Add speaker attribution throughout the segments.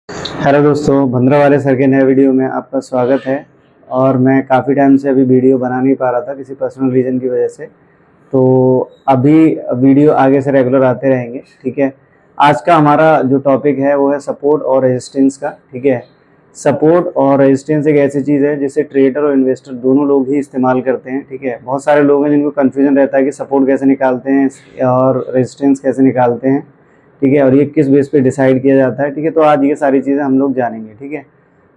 Speaker 1: Hello दोस्तों, भंद्रावाले sir के नए वीडियो में आपका स्वागत है। और मैं काफ़ी टाइम से अभी वीडियो बना नहीं पा रहा था किसी पर्सनल रीज़न की वजह से। तो अभी वीडियो आगे से रेगुलर आते रहेंगे। ठीक है। आज का हमारा जो टॉपिक है वो है सपोर्ट और रेजिस्टेंस का। ठीक है। सपोर्ट और रेजिस्टेंस एक ऐसी चीज़ है जिसे ट्रेडर और इन्वेस्टर दोनों लोग ही इस्तेमाल करते हैं। ठीक है। बहुत सारे लोग हैं जिनको कन्फ्यूजन रहता है कि सपोर्ट कैसे निकालते हैं और रेजिस्टेंस कैसे निकालते हैं। ठीक है। और ये किस बेस पे डिसाइड किया जाता है। ठीक है। तो आज ये सारी चीज़ें हम लोग जानेंगे। ठीक है।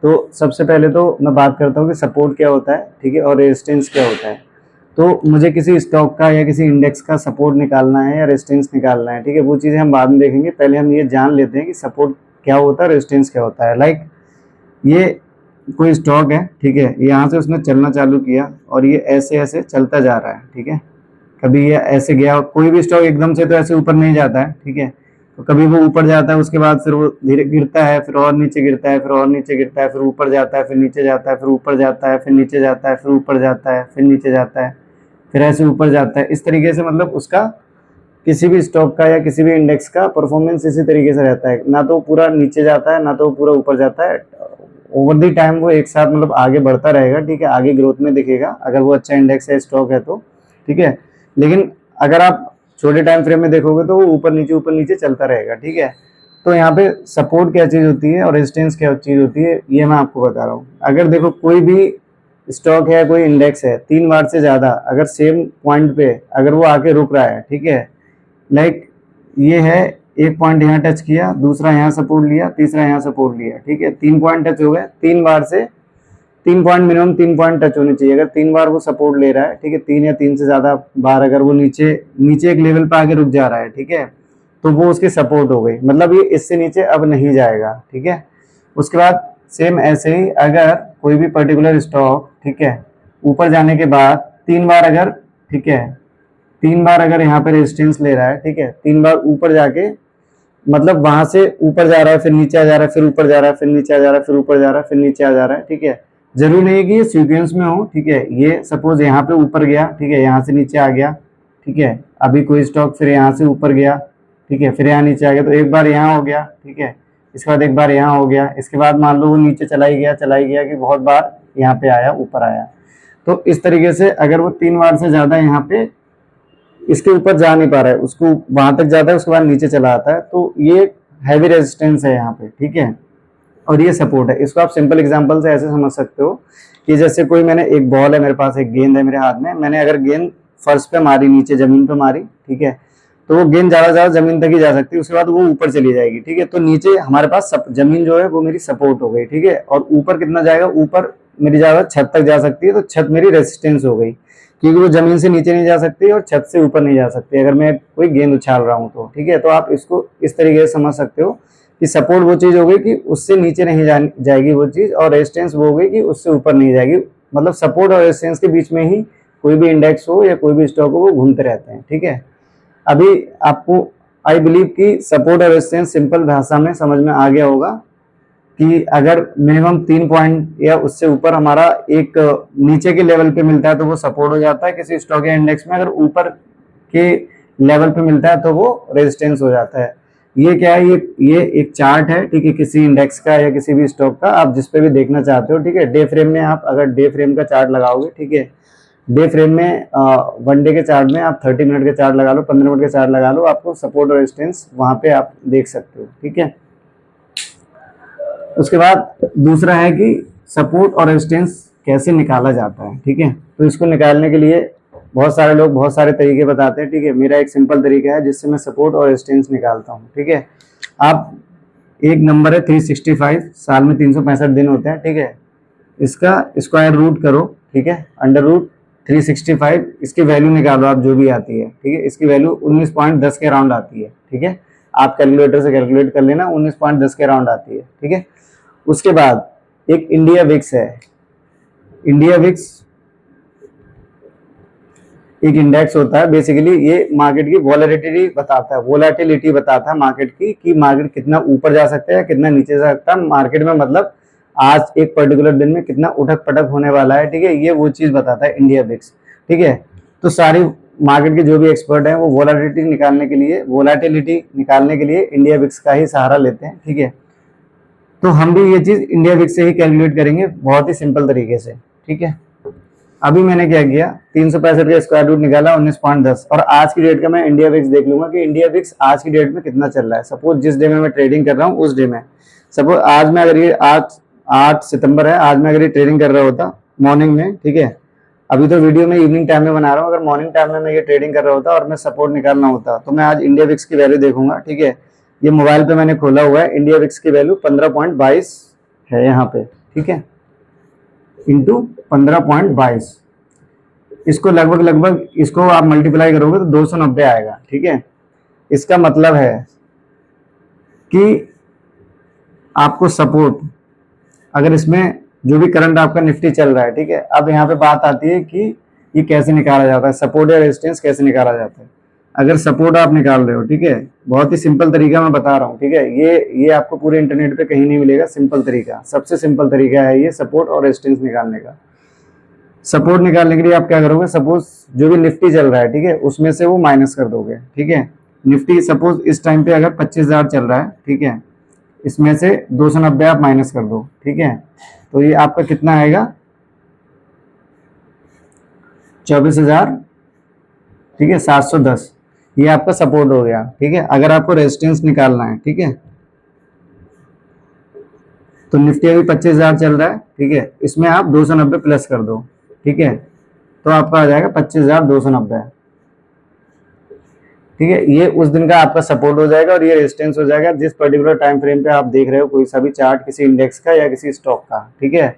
Speaker 1: तो सबसे पहले तो मैं बात करता हूँ कि सपोर्ट क्या होता है। ठीक है। और रेजिस्टेंस क्या होता है। तो मुझे किसी स्टॉक का या किसी इंडेक्स का सपोर्ट निकालना है या रेजिस्टेंस निकालना है। ठीक है। वो चीज़ें हम बाद में देखेंगे। पहले हम ये जान लेते हैं कि सपोर्ट क्या होता है, रेजिस्टेंस क्या होता है। लाइक ये कोई स्टॉक है। ठीक है। यहाँ से उसने चलना चालू किया और ये ऐसे ऐसे चलता जा रहा है। ठीक है। कभी ये ऐसे गया, कोई भी स्टॉक एकदम से तो ऐसे ऊपर नहीं जाता है। ठीक है। तो कभी वो ऊपर जाता है, उसके बाद फिर वो धीरे गिरता है, फिर और नीचे गिरता है, फिर और नीचे गिरता है, फिर ऊपर जाता है, फिर नीचे जाता है, फिर ऊपर जाता है, फिर नीचे जाता है, फिर ऊपर जाता है, फिर नीचे जाता है, फिर ऐसे ऊपर जाता है। इस तरीके से मतलब उसका किसी भी स्टॉक का या किसी भी इंडेक्स का परफॉर्मेंस इसी तरीके से रहता है। ना तो पूरा नीचे जाता है, ना तो पूरा ऊपर जाता है। ओवर द टाइम वो एक साथ मतलब आगे बढ़ता रहेगा। ठीक है। आगे ग्रोथ में दिखेगा अगर वो अच्छा इंडेक्स है, स्टॉक है तो। ठीक है। लेकिन अगर आप छोटे टाइम फ्रेम में देखोगे तो वो ऊपर नीचे चलता रहेगा। ठीक है। तो यहाँ पे सपोर्ट क्या चीज़ होती है और रेजिस्टेंस क्या चीज़ होती है, ये मैं आपको बता रहा हूँ। अगर देखो कोई भी स्टॉक है, कोई इंडेक्स है, 3 बार से ज़्यादा अगर सेम पॉइंट पे अगर वो आके रुक रहा है। ठीक है। लाइक ये है, एक पॉइंट यहाँ टच किया, दूसरा यहाँ सपोर्ट लिया, तीसरा यहाँ सपोर्ट लिया। ठीक है। 3 पॉइंट टच हो गए। 3 बार से 3 पॉइंट, मिनिमम 3 पॉइंट टच होने चाहिए। अगर 3 बार वो सपोर्ट ले रहा है, ठीक है, 3 या 3 से ज्यादा बार अगर वो नीचे नीचे एक लेवल पे आगे रुक जा रहा है। ठीक है। तो वो उसकी सपोर्ट हो गई, मतलब ये इससे नीचे अब नहीं जाएगा। ठीक है। उसके बाद सेम ऐसे ही अगर कोई भी पर्टिकुलर स्टॉक, ठीक है, ऊपर जाने के बाद 3 बार अगर, ठीक है, 3 बार अगर यहाँ पे रेजिस्टेंस ले रहा है। ठीक है। 3 बार ऊपर जाके मतलब वहां से ऊपर जा रहा है, फिर नीचे आ जा रहा है, फिर ऊपर जा रहा है, फिर नीचे आ जा रहा है, फिर ऊपर जा रहा है, फिर नीचे आ जा रहा है। ठीक है। जरूरी नहीं है कि ये सीक्वेंस में हो। ठीक है। ये सपोज यहाँ पे ऊपर गया, ठीक है, यहाँ से नीचे आ गया। ठीक है। अभी कोई स्टॉक फिर यहाँ से ऊपर गया, ठीक है, फिर यहाँ नीचे आ गया, तो एक बार यहाँ हो गया। ठीक है। इसके बाद एक बार यहाँ हो गया, इसके बाद मान लो वो नीचे चला ही गया कि बहुत बार यहाँ पे आया, ऊपर आया। तो इस तरीके से अगर वो 3 बार से ज्यादा यहाँ पे इसके ऊपर जा नहीं पा रहा है, उसको वहां तक जाता है, उसके बाद नीचे चला आता है, तो ये हैवी रेजिस्टेंस है यहाँ पे। ठीक है। और ये सपोर्ट है। इसको आप सिंपल एग्जांपल से ऐसे समझ सकते हो कि जैसे कोई, मैंने एक बॉल है मेरे पास, एक गेंद है मेरे हाथ में, मैंने अगर गेंद फर्श पे मारी, नीचे जमीन पे मारी, ठीक है, तो वो गेंद ज्यादा ज्यादा जमीन तक ही जा सकती है, उसके बाद वो ऊपर चली जाएगी। ठीक है। तो नीचे हमारे पास जमीन जो है वो मेरी सपोर्ट हो गई। ठीक है। और ऊपर कितना जाएगा, ऊपर मेरी ज्यादा छत तक जा सकती है, तो छत मेरी रेजिस्टेंस हो गई, क्योंकि वो जमीन से नीचे नहीं जा सकती और छत से ऊपर नहीं जा सकती अगर मैं कोई गेंद उछाल रहा हूँ तो। ठीक है। तो आप इसको इस तरीके से समझ सकते हो कि सपोर्ट वो चीज हो गई कि उससे नीचे नहीं जाएगी वो चीज, और रेजिस्टेंस वो हो गई कि उससे ऊपर नहीं जाएगी। मतलब सपोर्ट और रेजिस्टेंस के बीच में ही कोई भी इंडेक्स हो या कोई भी स्टॉक हो वो घूमते रहते हैं। ठीक है। अभी आपको आई बिलीव कि सपोर्ट और रेजिस्टेंस सिंपल भाषा में समझ में आ गया होगा कि अगर मिनिमम 3 पॉइंट या उससे ऊपर हमारा एक नीचे के लेवल पे मिलता है तो वो सपोर्ट हो जाता है किसी स्टॉक या इंडेक्स में, अगर ऊपर के लेवल पे मिलता है तो वो रेजिस्टेंस हो जाता है। ये क्या है, ये एक चार्ट है। ठीक है। किसी इंडेक्स का या किसी भी स्टॉक का, आप जिस पे भी देखना चाहते हो। ठीक है। डे फ्रेम में आप अगर डे फ्रेम का चार्ट लगाओगे, ठीक है, डे फ्रेम में 1 डे के चार्ट में आप 30 मिनट के चार्ट लगा लो, 15 मिनट के चार्ट लगा लो, आपको सपोर्ट और रेजिस्टेंस वहां पे आप देख सकते हो। ठीक है। उसके बाद दूसरा है कि सपोर्ट और रेजिस्टेंस कैसे निकाला जाता है। ठीक है। तो इसको निकालने के लिए बहुत सारे लोग बहुत सारे तरीके बताते हैं। ठीक है। मेरा एक सिंपल तरीका है जिससे मैं सपोर्ट और रेजिस्टेंस निकालता हूँ। ठीक है। आप, एक नंबर है 365, साल में 365 दिन होते हैं। ठीक है। इसका स्क्वायर रूट करो, ठीक है, अंडर रूट 365, इसकी वैल्यू निकालो आप जो भी आती है। ठीक है। इसकी वैल्यू 19.10 के अराउंड आती है। ठीक है। आप कैलकुलेटर से कैलकुलेट कर लेना, 19.10 के अराउंड आती है। ठीक है। उसके बाद एक इंडिया विक्स है। इंडिया विक्स एक इंडेक्स होता है, बेसिकली ये मार्केट की वोलेटिलिटी बताता है मार्केट की, कि मार्केट कितना ऊपर जा सकता है, कितना नीचे जा सकता है मार्केट में, मतलब आज एक पर्टिकुलर दिन में कितना उठक पटक होने वाला है। ठीक है। ये वो चीज बताता है इंडिया विक्स। ठीक है। तो सारी मार्केट के जो भी एक्सपर्ट हैं वो वोलेटिलिटी निकालने के लिए इंडिया विक्स का ही सहारा लेते हैं। ठीक है। तो हम भी ये चीज इंडिया विक्स से ही कैलकुलेट करेंगे बहुत ही सिंपल तरीके से, ठीक है। अभी मैंने क्या किया, 365 का स्क्वायर रूट निकाला 19.10, और आज की डेट का मैं इंडिया विक्स देख लूंगा कि इंडिया विक्स आज की डेट में कितना चल रहा है। सपोज जिस डे में मैं ट्रेडिंग कर रहा हूँ उस डे में, सपोज आज में अगर ये आज 8 सितंबर है, आज में अगर ये ट्रेडिंग कर रहा होता मॉर्निंग में, ठीक है, अभी तो वीडियो में इवनिंग टाइम में बना रहा हूँ, अगर मॉर्निंग टाइम में मैं ये ट्रेडिंग कर रहा होता और मैं सपोर्ट निकालना होता तो मैं आज इंडिया विक्स की वैल्यू देखूंगा, ठीक है। ये मोबाइल पे मैंने खोला हुआ है, इंडिया विक्स की वैल्यू 15.22 है यहाँ पे, ठीक है, इंटू 15.22, इसको लगभग इसको आप मल्टीप्लाई करोगे तो 290 आएगा, ठीक है। इसका मतलब है कि आपको सपोर्ट, अगर इसमें जो भी करंट आपका निफ्टी चल रहा है, ठीक है, अब यहाँ पे बात आती है कि ये कैसे निकाला जाता है, सपोर्ट या रेजिस्टेंस कैसे निकाला जाता है। अगर सपोर्ट आप निकाल रहे हो, ठीक है, बहुत ही सिंपल तरीका मैं बता रहा हूँ, ठीक है, ये आपको पूरे इंटरनेट पे कहीं नहीं मिलेगा, सिंपल तरीका, सबसे सिंपल तरीका है ये सपोर्ट और रेजिस्टेंस निकालने का। सपोर्ट निकालने के लिए आप क्या करोगे, सपोज जो भी निफ्टी चल रहा है, ठीक है, उसमें से वो माइनस कर दोगे, ठीक है। निफ्टी सपोज इस टाइम पे अगर 25,000 चल रहा है, ठीक है, इसमें से 290 आप माइनस कर दो, ठीक है, तो ये आपका कितना आएगा, 24,000, ठीक है, 710, ये आपका सपोर्ट हो गया, ठीक है। अगर आपको रेजिस्टेंस निकालना है, ठीक है, तो निफ्टी अभी 25,000 चल रहा है, ठीक है, इसमें आप 290 प्लस कर दो, ठीक है, तो आपका आ जाएगा 25,290, ठीक है। ये उस दिन का आपका सपोर्ट हो जाएगा और ये रेजिस्टेंस हो जाएगा जिस पर्टिकुलर टाइम फ्रेम पे आप देख रहे हो कोई सा भी चार्ट किसी इंडेक्स का या किसी स्टॉक का, ठीक है।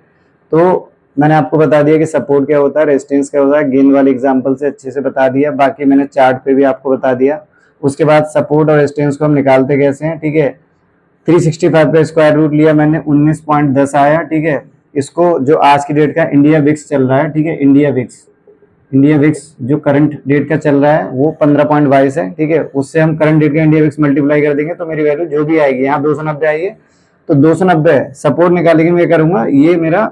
Speaker 1: तो मैंने आपको बता दिया कि सपोर्ट क्या होता है, रेजिस्टेंस क्या होता है, गेंद वाले एग्जांपल से अच्छे से बता दिया, बाकी मैंने चार्ट पे भी आपको बता दिया। उसके बाद सपोर्ट और रेजिस्टेंस को हम निकालते कैसे हैं, ठीक है। 365 का स्क्वायर रूट लिया मैंने, 19.10 आया, ठीक है। इसको जो आज की डेट का इंडिया विक्स चल रहा है, ठीक है, इंडिया विक्स जो करंट डेट का चल रहा है वो 15.22 है, ठीक है, उससे हम करंट डेट का इंडिया विक्स मल्टीप्लाई कर देंगे तो मेरी वैल्यू जो भी आएगी, यहाँ 290 आई है तो 290 सपोर्ट निकालेंगे, मैं करूंगा ये मेरा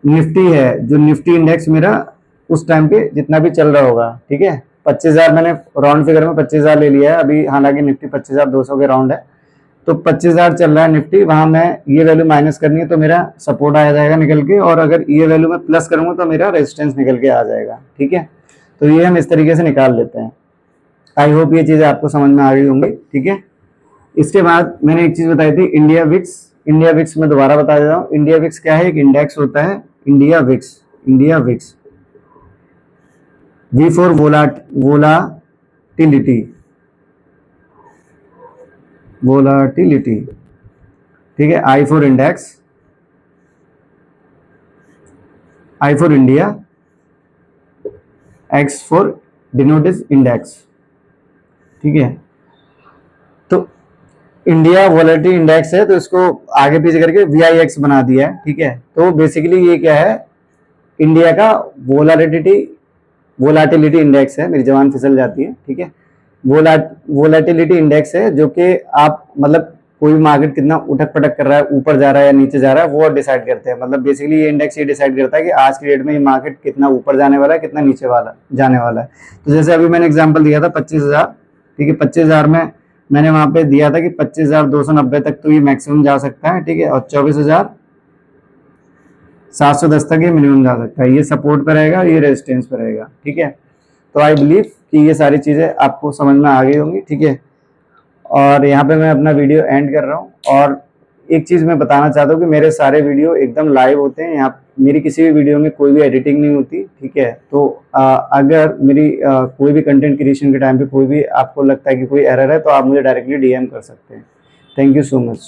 Speaker 1: निफ्टी है, जो निफ्टी इंडेक्स मेरा उस टाइम पे जितना भी चल रहा होगा, ठीक है। 25,000 मैंने राउंड फिगर में 25,000 ले लिया है अभी, हालांकि निफ्टी 25,200 के राउंड है, तो 25,000 चल रहा है निफ्टी, वहां मैं ये वैल्यू माइनस करनी है तो मेरा सपोर्ट आ जाएगा निकल के, और अगर ये वैल्यू मैं प्लस करूंगा तो मेरा रेजिस्टेंस निकल के आ जाएगा, ठीक है। तो ये हम इस तरीके से निकाल लेते हैं। आई होप ये चीजें आपको समझ में आ गई होंगी, ठीक है। इसके बाद मैंने एक चीज बताई थी, इंडिया विक्स में दोबारा बता देता हूँ। इंडिया विक्स क्या है, एक इंडेक्स होता है India VIX, V for volatility, ठीक है, I for index, I for India, X for denote is index, ठीक है। तो इंडिया वोलेटिलिटी इंडेक्स है तो इसको आगे पीछे करके VIX बना दिया है, ठीक है। तो बेसिकली ये क्या है, इंडिया का वोलाटिलिटी इंडेक्स है, मेरी जबान फिसल जाती है, ठीक है। वोलाटिलिटी इंडेक्स है जो कि आप मतलब कोई भी मार्केट कितना उठक पटक कर रहा है, ऊपर जा रहा है या नीचे जा रहा है, वो डिसाइड करते हैं। मतलब बेसिकली ये इंडेक्स ये डिसाइड करता है कि आज की डेट में ये मार्केट कितना ऊपर जाने वाला है, कितना नीचे वाला जाने वाला है। तो जैसे अभी मैंने एग्जांपल दिया था 25,000, ठीक है, 25,000 में मैंने वहां पे दिया था कि 25,290 तक तो ये मैक्सिमम जा सकता है, ठीक है, और 24,710 तक ये मिनिमम जा सकता है। ये सपोर्ट पे रहेगा, ये रेजिस्टेंस पे रहेगा, ठीक है। तो आई बिलीव कि ये सारी चीजें आपको समझ में आ गई होंगी, ठीक है। और यहाँ पे मैं अपना वीडियो एंड कर रहा हूँ, और एक चीज मैं बताना चाहता हूँ कि मेरे सारे वीडियो एकदम लाइव होते हैं, यहाँ मेरी किसी भी वीडियो में कोई भी एडिटिंग नहीं होती, ठीक है। तो अगर मेरी कोई भी कंटेंट क्रिएशन के टाइम पे कोई भी आपको लगता है कि कोई एरर है तो आप मुझे डायरेक्टली DM कर सकते हैं। Thank you so much.